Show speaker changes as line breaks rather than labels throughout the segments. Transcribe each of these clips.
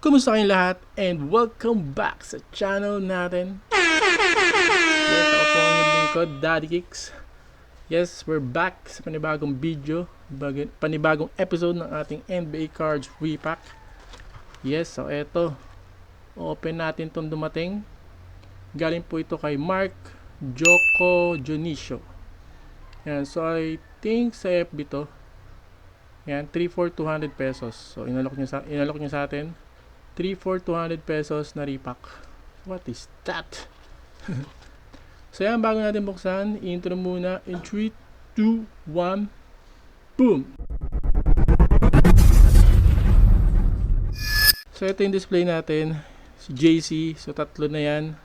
Kumusta kayong lahat and welcome back sa channel natin. Yes, ako po ang inyong lingkod, Daddy Kicks. Yes, we're back sa panibagong video, panibagong episode ng ating NBA Cards Repack. Yes, so eto, open natin itong dumating. Galing po ito kay Mark Joko Jonicio. Yan, so I think sa FB to. Yan, 3-4-200 pesos. So inalok niya sa atin 3-4-200 pesos na repack. What is that? So yan, bago natin buksan, intro muna in 3, 2, 1, boom! So ito yung display natin, si JC. So tatlo na yan.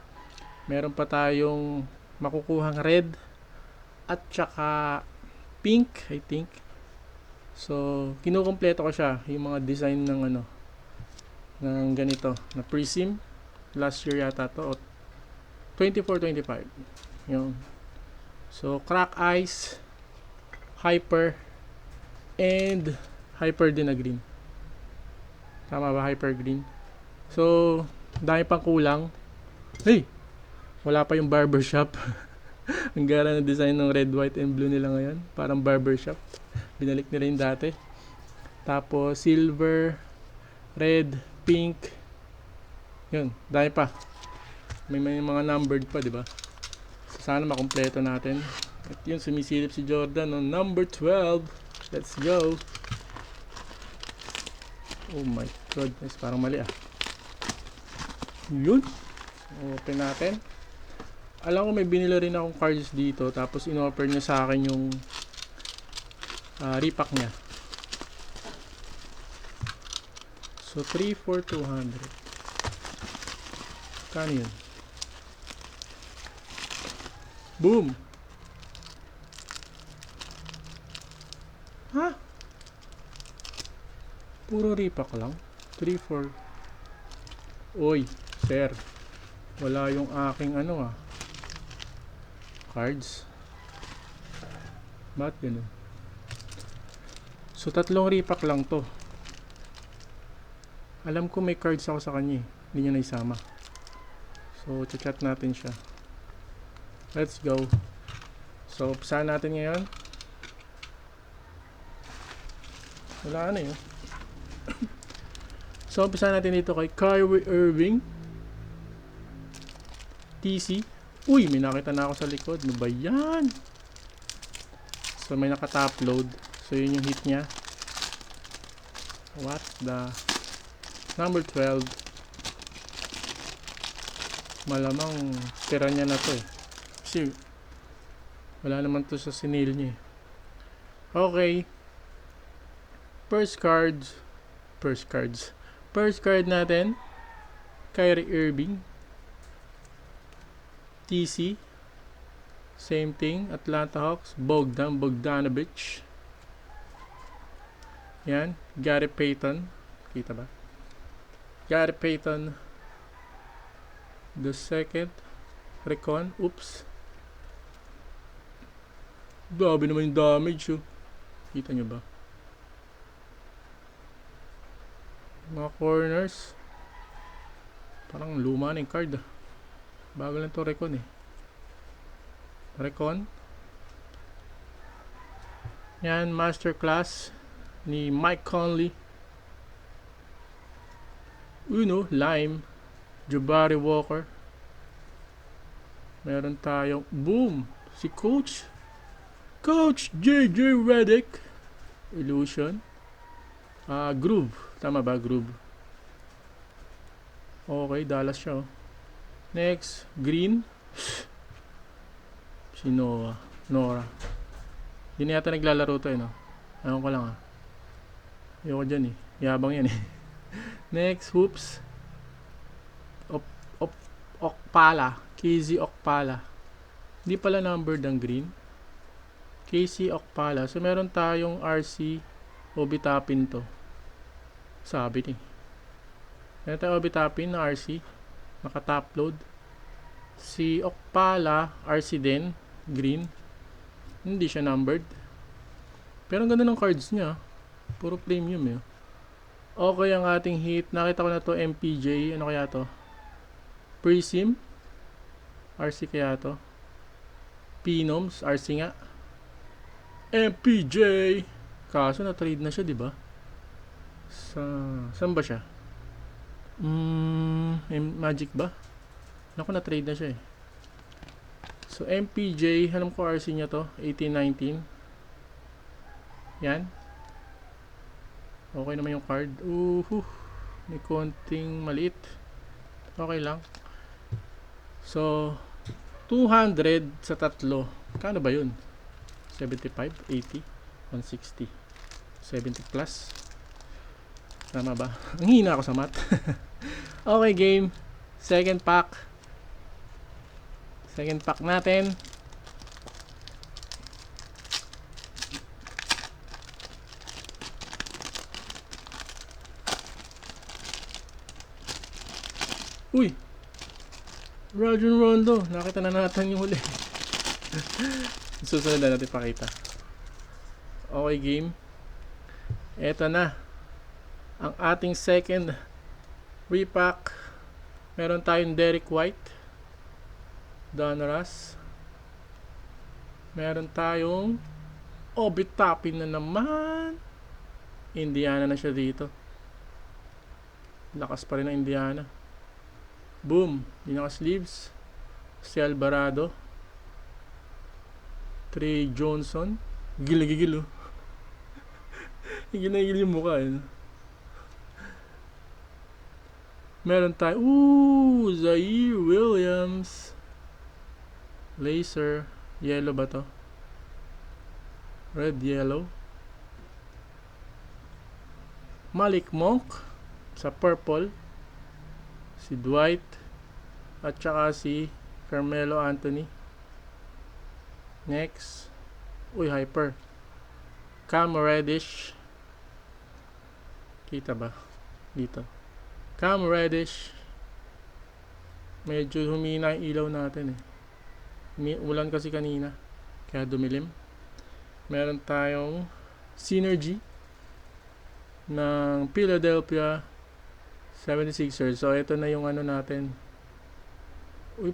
Meron pa tayong makukuhang red at saka pink, I think. So kinukumpleto ko siya, yung mga design ng ng ganito na prism. Last year yata to, 24-25 yun. So crack ice, hyper, and hyper din na green. Tama ba? Hyper green. So dami pang kulang. Hey, wala pa yung barbershop. Ang gara na design ng red, white, and blue nila ngayon, parang barbershop. Binalik nila yung dati. Tapos silver, red, pink. Yun, dami pa. May mga numbered pa, di ba? So, sana makumpleto natin. At yun, sumisilip si Jordan on number 12. Let's go. Oh my goodness, parang mali ah. Yun. Open natin. Alam ko may binili rin akong cards dito, tapos in-offer niya sa akin yung repack niya. So 3-4-200. Kano yun? Boom! Ha? Puro repack lang? 3-4. Oy, sir. Wala yung aking cards. Ba't ganun? So tatlong repack lang to. Alam ko may cards ako sa kanya eh. Hindi niya naisama. So chat natin siya. Let's go. So umpisa natin ngayon. Wala na yun. So umpisa natin dito kay Kyrie Irving, TC. Uy, may nakita na ako sa likod. Ano ba yan? So may naka-top load. So yun yung hit niya. What the... Number 12. Malamang tira niya na to eh. Kasi wala naman to sa sinil niya eh. Okay. First card natin, Kyrie Irving, TC. Same thing, Atlanta Hawks, Bogdanovic. Yan, Gary Payton. Kita ba? Gary Payton the second. Recon. Oops. Dabi naman yung damage oh. Kita nyo ba? Mga corners. Parang luma na yung card ah. Bago lang to Recon eh. Recon. Yan, masterclass ni Mike Conley. Lime. Jabari Walker. Meron tayong boom, si Coach JJ Redick. Illusion. Groove. Tama ba? Groove. Okay, Dallas siya oh. Next, green. Si Nora. Hindi na yata naglalaro to eh no? Ayaw ko lang ah. Ayaw ko dyan eh. Yabang yan eh. Next, hoops. Okpala. KZ Okpala. Hindi pala numbered ang green. KC Okpala. So meron tayong RC Obitapin to. Sabi ni. Meron tayong Obitapin na RC. Naka-top load. Si Okpala, RC din. Green. Hindi siya numbered. Pero ang ganda ng cards niya. Puro premium eh. Okay ang ating hit. Nakita ko na to, MPJ. Ano kaya to? Prism? RC kaya to? Pinoms? RC nga. MPJ! Kaso na-trade na siya, di ba? Saan ba siya? Magic ba? Naku, na-trade na siya eh. So, MPJ, alam ko RC niya to. 1819. Yan. Okay naman yung card. May konting maliit. Okay lang. So, 200 sa tatlo. Kano ba yun? 75, 80, 160, 70 plus. Tama ba? Ang hina ako sa math. Okay, game. Second pack. Second pack natin. Uy! Rajon Rondo. Nakita na natin yung huli. Susunod na natin pakita. Okay, game. Eto na. Ang ating second repack. Meron tayong Derek White. Donruss. Meron tayong Obi Toppin na naman. Indiana na siya dito. Lakas pa rin ng Indiana. Boom. Yung naka-sleeves. Si Alvarado. Trey Johnson. Gigil-gigil oh. Gigil yung mukha eh. Meron tayo. Zaire Williams. Laser. Yellow ba to? Red, yellow. Malik Monk. Sa purple. Si Dwight. At saka si Carmelo Anthony. Next. Hyper. Cam Reddish. Kita ba? Dito. Cam Reddish. Medyo humina yung ilaw natin eh. Ulan kasi kanina. Kaya dumilim. Meron tayong Synergy ng Philadelphia 76ers. So, ito na yung ano natin.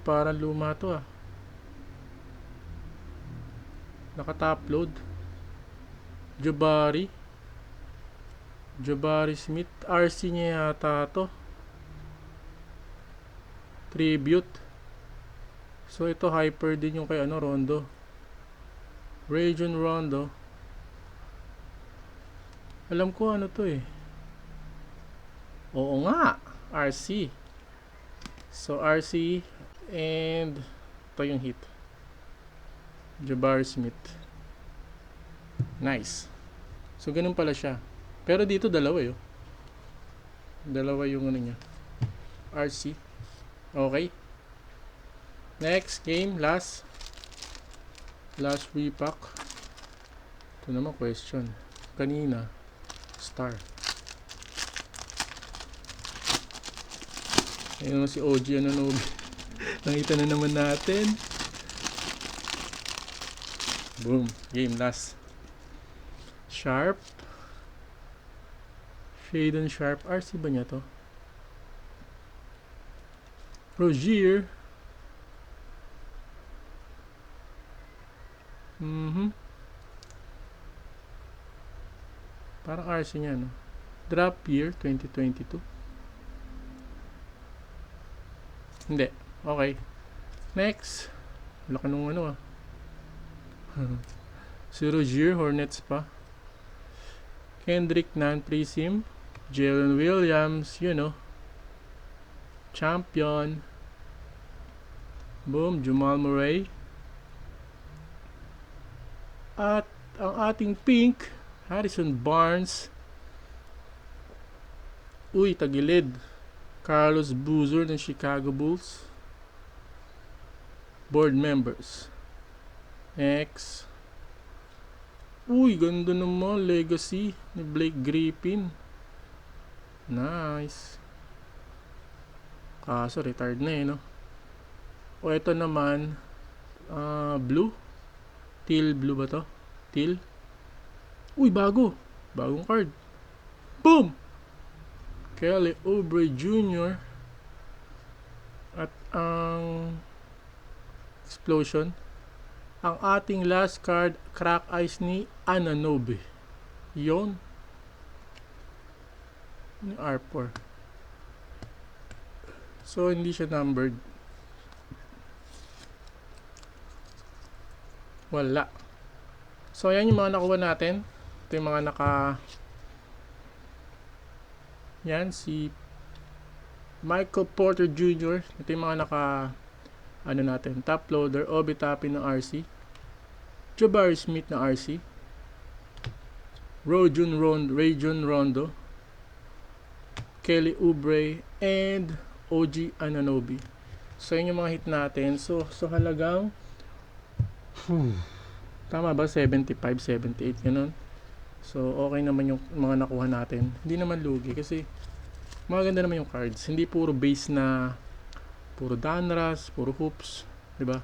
Parang luma to ah. Naka-top load. Jabari Smith. RC niya yata to. Tribute. So, ito hyper din yung kay Rondo. Rajon Rondo. Alam ko ano to eh. Oo nga. RC. So, RC and ito yung hit. Jabari Smith. Nice. So, ganun pala siya. Pero dito dalawa yun. Dalawa yung ano niya. RC. Okay. Next game. Last repack. Ito naman question. Kanina. Star. Ayun si OG Anunoby. Nakita na naman natin. Boom. Game last. Sharp. Shaden Sharp. RC ba niya to? Rozier. Parang RC niya no? Drop year 2022. Hindi. Okay. Next. Laki nung ano ah. Si Rozier, Hornets pa. Kendrick Nunn, Prism. Jalen Williams, champion. Boom, Jamal Murray. At ang ating pink, Harrison Barnes. Tagilid. Carlos Boozer ng Chicago Bulls. Board members. Next. Ganda naman. Legacy ni Blake Griffin. Nice. Kaso retired na no? Ito naman. Blue. Teal blue ba to? Teal. Bago. Bagong card. Boom! Kelly Oubre Jr. At ang explosion. Ang ating last card, crack ice ni Anunoby. Yon. R4. So, hindi siya numbered. Wala. So, ayan yung mga nakuha natin. Ito yung mga yan, si Michael Porter Jr. Ito yung mga natin, top loader, Obi Toppin ng RC, Jabari Smith ng RC, Rajon Rondo, Kelly Oubre, and OG Anunoby. So, yun yung mga hit natin. So halagang tama ba? 75, 78, ganun. So, okay naman yung mga nakuha natin. Hindi naman lugi kasi maganda naman yung cards. Hindi puro base na puro Donruss, puro hoops, 'di ba?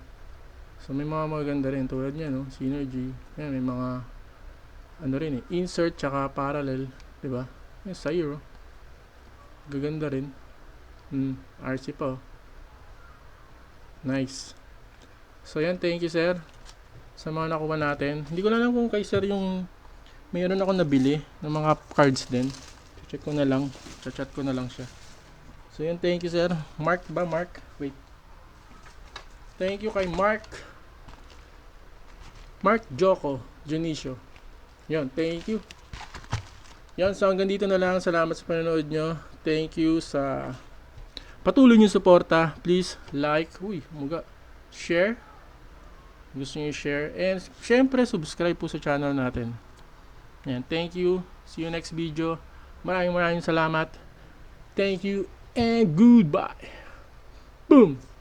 So, may mga maganda rin tulad niya, no? Synergy. Yan, may mga ano rin insert tsaka parallel, 'di ba? Yung Sayro. Gaganda rin. RC pa. Nice. So, yan, thank you, sir. Sa mga nakuha natin. Hindi ko na alam kung kay sir yung mayroon ako nabili ng mga cards din. Check ko na lang. Chat ko na lang siya. So yan, thank you sir. Mark ba? Mark? Wait. Thank you kay Mark Joko Junicio. Yan, thank you. Yan, so hanggang dito na lang. Salamat sa panonood nyo. Thank you sa patuloy nyo suporta. Please like, share. Gusto nyo share. And syempre, subscribe po sa channel natin. Yan, thank you. See you next video. Maraming salamat. Thank you and goodbye. Boom!